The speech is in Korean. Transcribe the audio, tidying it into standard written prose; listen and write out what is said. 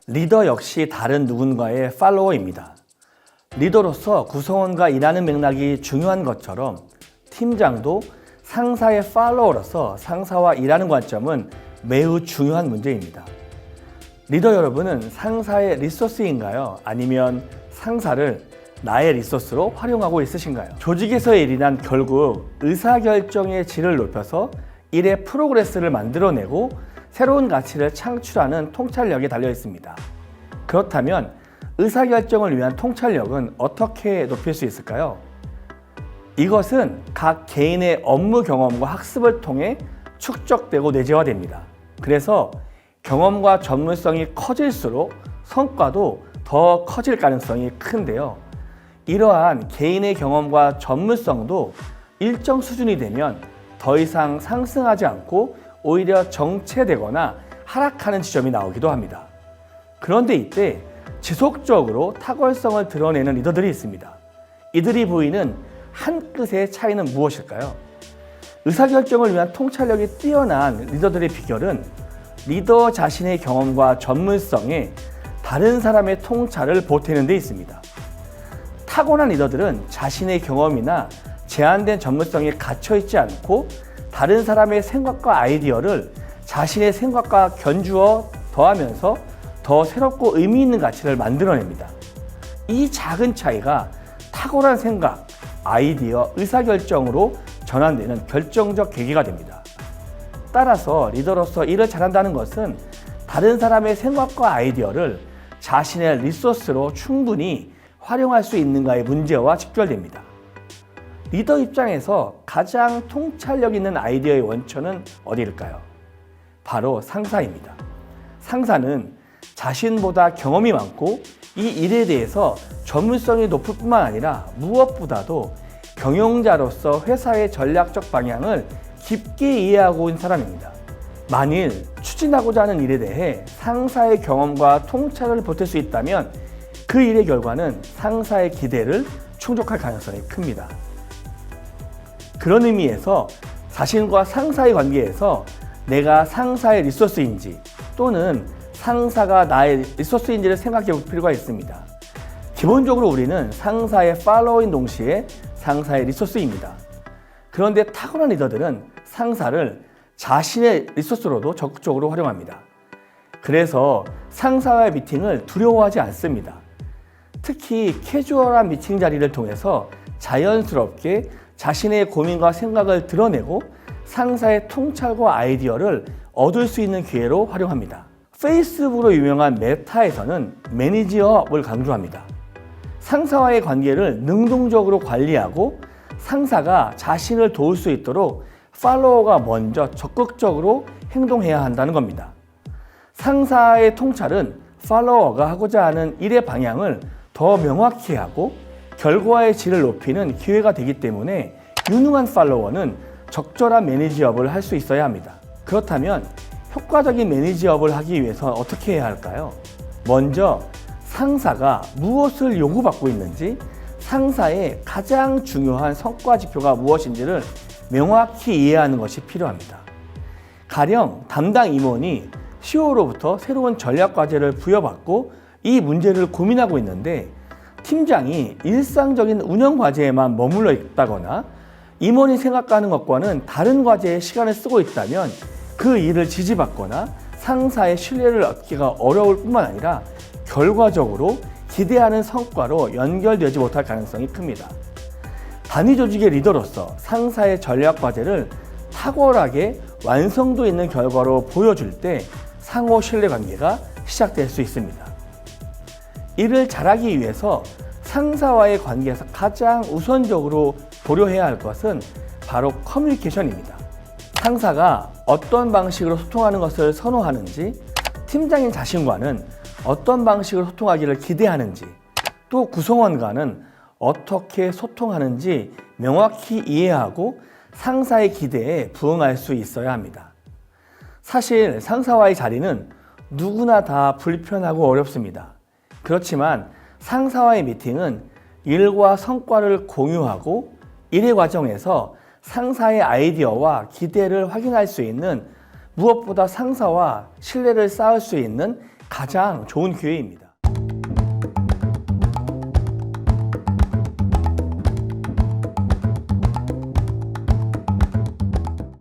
리더 역시 다른 누군가의 팔로워입니다. 리더로서 구성원과 일하는 맥락이 중요한 것처럼 팀장도 상사의 팔로워로서 상사와 일하는 관점은 매우 중요한 문제입니다. 리더 여러분은 상사의 리소스인가요? 아니면 상사를 나의 리소스로 활용하고 있으신가요? 조직에서의 일이란 결국 의사결정의 질을 높여서 일의 프로그레스를 만들어내고 새로운 가치를 창출하는 통찰력에 달려 있습니다. 그렇다면 의사결정을 위한 통찰력은 어떻게 높일 수 있을까요? 이것은 각 개인의 업무 경험과 학습을 통해 축적되고 내재화됩니다. 그래서 경험과 전문성이 커질수록 성과도 더 커질 가능성이 큰데요. 이러한 개인의 경험과 전문성도 일정 수준이 되면 더 이상 상승하지 않고 오히려 정체되거나 하락하는 지점이 나오기도 합니다. 그런데 이때 지속적으로 탁월성을 드러내는 리더들이 있습니다. 이들이 보이는 한 끗의 차이는 무엇일까요? 의사결정을 위한 통찰력이 뛰어난 리더들의 비결은 리더 자신의 경험과 전문성에 다른 사람의 통찰을 보태는 데 있습니다. 타고난 리더들은 자신의 경험이나 제한된 전문성에 갇혀있지 않고 다른 사람의 생각과 아이디어를 자신의 생각과 견주어 더하면서 더 새롭고 의미 있는 가치를 만들어냅니다. 이 작은 차이가 탁월한 생각, 아이디어, 의사결정으로 전환되는 결정적 계기가 됩니다. 따라서 리더로서 일을 잘한다는 것은 다른 사람의 생각과 아이디어를 자신의 리소스로 충분히 활용할 수 있는가의 문제와 직결됩니다. 리더 입장에서 가장 통찰력 있는 아이디어의 원천은 어디일까요? 바로 상사입니다. 상사는 자신보다 경험이 많고 이 일에 대해서 전문성이 높을 뿐만 아니라 무엇보다도 경영자로서 회사의 전략적 방향을 깊게 이해하고 있는 사람입니다. 만일 추진하고자 하는 일에 대해 상사의 경험과 통찰을 보탤 수 있다면 그 일의 결과는 상사의 기대를 충족할 가능성이 큽니다. 그런 의미에서 자신과 상사의 관계에서 내가 상사의 리소스인지 또는 상사가 나의 리소스인지를 생각해 볼 필요가 있습니다. 기본적으로 우리는 상사의 팔로워인 동시에 상사의 리소스입니다. 그런데 타고난 리더들은 상사를 자신의 리소스로도 적극적으로 활용합니다. 그래서 상사와의 미팅을 두려워하지 않습니다. 특히 캐주얼한 미팅 자리를 통해서 자연스럽게 자신의 고민과 생각을 드러내고 상사의 통찰과 아이디어를 얻을 수 있는 기회로 활용합니다. 페이스북으로 유명한 메타에서는 매니지업을 강조합니다. 상사와의 관계를 능동적으로 관리하고 상사가 자신을 도울 수 있도록 팔로워가 먼저 적극적으로 행동해야 한다는 겁니다. 상사의 통찰은 팔로워가 하고자 하는 일의 방향을 더 명확히 하고 결과의 질을 높이는 기회가 되기 때문에 유능한 팔로워는 적절한 매니지업을 할 수 있어야 합니다. 그렇다면 효과적인 매니지업을 하기 위해서 어떻게 해야 할까요? 먼저 상사가 무엇을 요구받고 있는지, 상사의 가장 중요한 성과 지표가 무엇인지를 명확히 이해하는 것이 필요합니다. 가령 담당 임원이 CEO로부터 새로운 전략 과제를 부여받고 이 문제를 고민하고 있는데 팀장이 일상적인 운영 과제에만 머물러 있다거나 임원이 생각하는 것과는 다른 과제에 시간을 쓰고 있다면 그 일을 지지받거나 상사의 신뢰를 얻기가 어려울 뿐만 아니라 결과적으로 기대하는 성과로 연결되지 못할 가능성이 큽니다. 단위 조직의 리더로서 상사의 전략 과제를 탁월하게 완성도 있는 결과로 보여줄 때 상호 신뢰 관계가 시작될 수 있습니다. 일을 잘하기 위해서 상사와의 관계에서 가장 우선적으로 고려해야 할 것은 바로 커뮤니케이션입니다. 상사가 어떤 방식으로 소통하는 것을 선호하는지, 팀장인 자신과는 어떤 방식으로 소통하기를 기대하는지, 또 구성원과는 어떻게 소통하는지 명확히 이해하고 상사의 기대에 부응할 수 있어야 합니다. 사실 상사와의 자리는 누구나 다 불편하고 어렵습니다. 그렇지만 상사와의 미팅은 일과 성과를 공유하고 일의 과정에서 상사의 아이디어와 기대를 확인할 수 있는, 무엇보다 상사와 신뢰를 쌓을 수 있는 가장 좋은 기회입니다.